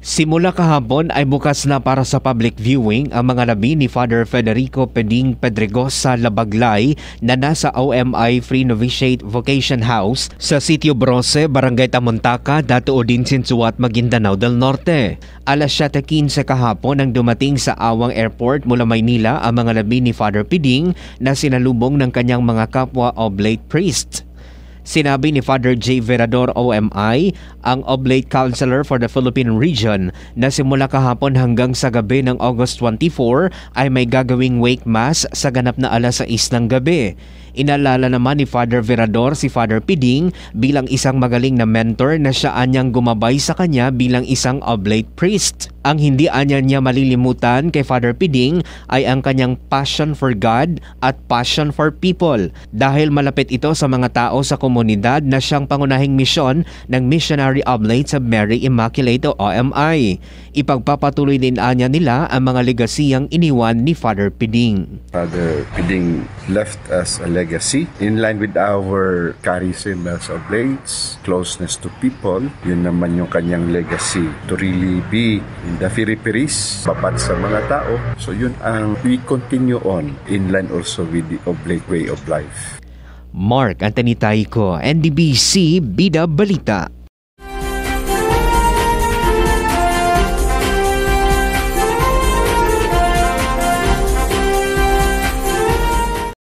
Simula kahapon ay bukas na para sa public viewing ang mga labi ni Father Federico Peding Pedregosa Labaglay na nasa OMI Free Novitiate Vocation House sa Sitio Brose, Barangay Tamontaka, Dato Odin, Sinsuat, Maguindanao del Norte. Alas 7:15 kahapon nang dumating sa Awang Airport mula Maynila ang mga labi ni Father Peding na sinalubong ng kanyang mga kapwa Oblate Priests. Sinabi ni Father J. Verador OMI, ang Oblate Counselor for the Philippine Region, na simula kahapon hanggang sa gabi ng August 24 ay may gagawing wake mass sa ganap na alas 6 ng gabi. Inalala naman ni Father Verador si Father Peding bilang isang magaling na mentor na siya anyang gumabay sa kanya bilang isang Oblate Priest. Ang hindi anya niya malilimutan kay Father Peding ay ang kanyang passion for God at passion for people dahil malapit ito sa mga tao sa komunidad na siyang pangunahing misyon ng Missionary Oblates of Mary Immaculate o OMI. Ipagpapatuloy din anya nila ang mga legasiyang iniwan ni Father Peding. Father Peding left us a legacy in line with our charism as Oblates, closeness to people. Yun naman yung kanyang legacy, to really be in the peripheries, papat sa mga tao. So yun ang we continue on in line also with the Oblate way of life. Mark Anthony Taico, NDBC Bida Balita.